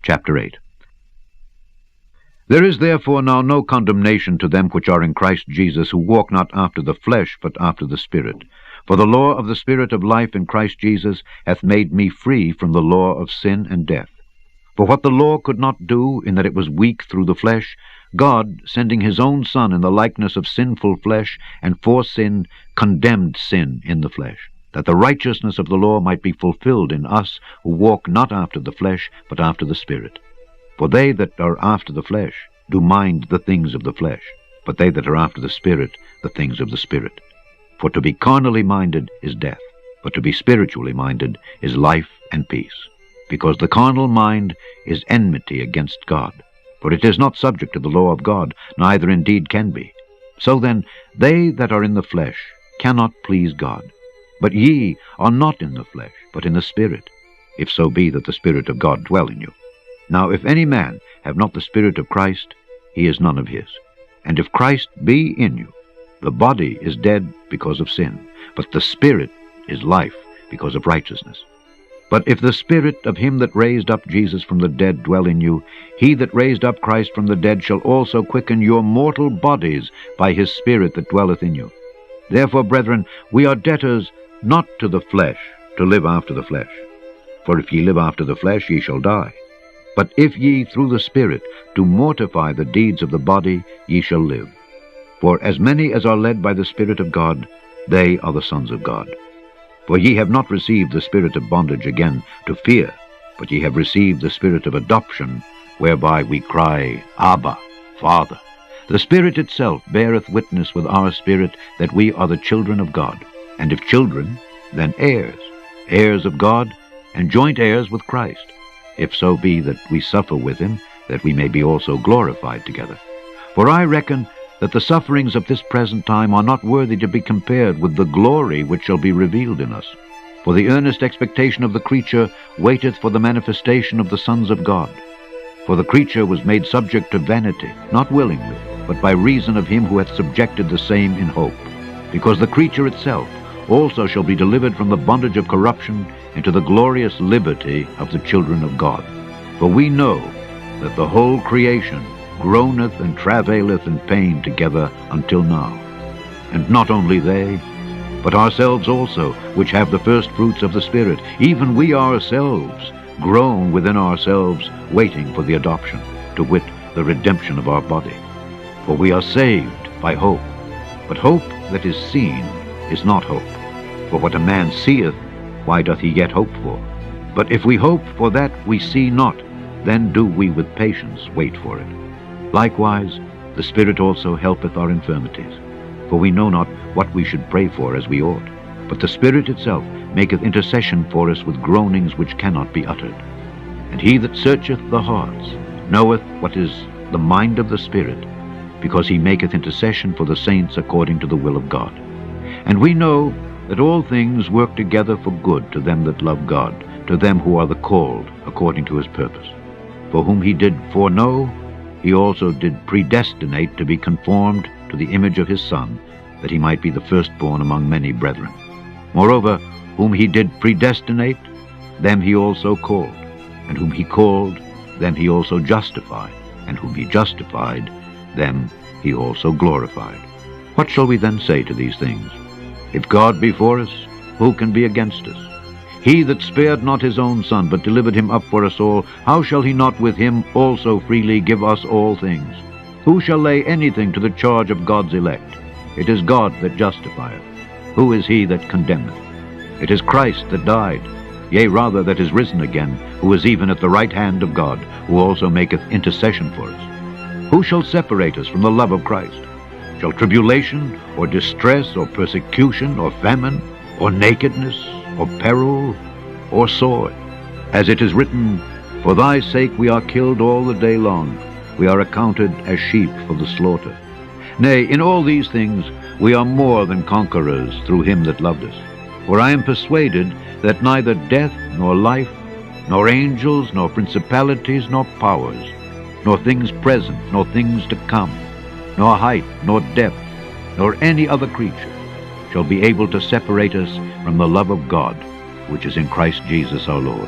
Chapter 8. There is therefore now no condemnation to them which are in Christ Jesus, who walk not after the flesh, but after the Spirit. For the law of the Spirit of life in Christ Jesus hath made me free from the law of sin and death. For what the law could not do, in that it was weak through the flesh, God, sending his own Son in the likeness of sinful flesh, and for sin, condemned sin in the flesh, that the righteousness of the law might be fulfilled in us, who walk not after the flesh, but after the Spirit. For they that are after the flesh do mind the things of the flesh, but they that are after the Spirit, the things of the Spirit. For to be carnally minded is death, but to be spiritually minded is life and peace. Because the carnal mind is enmity against God, for it is not subject to the law of God, neither indeed can be. So then, they that are in the flesh cannot please God. But ye are not in the flesh, but in the Spirit, if so be that the Spirit of God dwell in you. Now if any man have not the Spirit of Christ, he is none of his. And if Christ be in you, the body is dead because of sin, but the Spirit is life because of righteousness. But if the Spirit of him that raised up Jesus from the dead dwell in you, he that raised up Christ from the dead shall also quicken your mortal bodies by his Spirit that dwelleth in you. Therefore, brethren, we are debtors not to the flesh, to live after the flesh. For if ye live after the flesh, ye shall die. But if ye through the Spirit do mortify the deeds of the body, ye shall live. For as many as are led by the Spirit of God, they are the sons of God. For ye have not received the spirit of bondage again to fear, but ye have received the Spirit of adoption, whereby we cry, Abba, Father. The Spirit itself beareth witness with our spirit that we are the children of God. And if children, then heirs, heirs of God, and joint heirs with Christ, if so be that we suffer with him, that we may be also glorified together. For I reckon that the sufferings of this present time are not worthy to be compared with the glory which shall be revealed in us. For the earnest expectation of the creature waiteth for the manifestation of the sons of God. For the creature was made subject to vanity, not willingly, but by reason of him who hath subjected the same in hope. Because the creature itself also shall be delivered from the bondage of corruption into the glorious liberty of the children of God. For we know that the whole creation groaneth and travaileth in pain together until now. And not only they, but ourselves also, which have the first fruits of the Spirit, even we ourselves groan within ourselves, waiting for the adoption, to wit, the redemption of our body. For we are saved by hope. But hope that is seen is not hope. For what a man seeth, why doth he yet hope for? But if we hope for that we see not, then do we with patience wait for it. Likewise, the Spirit also helpeth our infirmities. For we know not what we should pray for as we ought. But the Spirit itself maketh intercession for us with groanings which cannot be uttered. And he that searcheth the hearts knoweth what is the mind of the Spirit, because he maketh intercession for the saints according to the will of God. And we know that all things work together for good to them that love God, to them who are the called according to his purpose. For whom he did foreknow, he also did predestinate to be conformed to the image of his Son, that he might be the firstborn among many brethren. Moreover, whom he did predestinate, them he also called. And whom he called, them he also justified. And whom he justified, them he also glorified. What shall we then say to these things? If God be for us, who can be against us? He that spared not his own Son, but delivered him up for us all, how shall he not with him also freely give us all things? Who shall lay anything to the charge of God's elect? It is God that justifieth. Who is he that condemneth? It is Christ that died, yea, rather that is risen again, who is even at the right hand of God, who also maketh intercession for us. Who shall separate us from the love of Christ? Shall tribulation, or distress, or persecution, or famine, or nakedness, or peril, or sword? As it is written, For thy sake we are killed all the day long, we are accounted as sheep for the slaughter. Nay, in all these things we are more than conquerors through him that loved us. For I am persuaded that neither death, nor life, nor angels, nor principalities, nor powers, nor things present, nor things to come, nor height, nor depth, nor any other creature shall be able to separate us from the love of God, which is in Christ Jesus our Lord.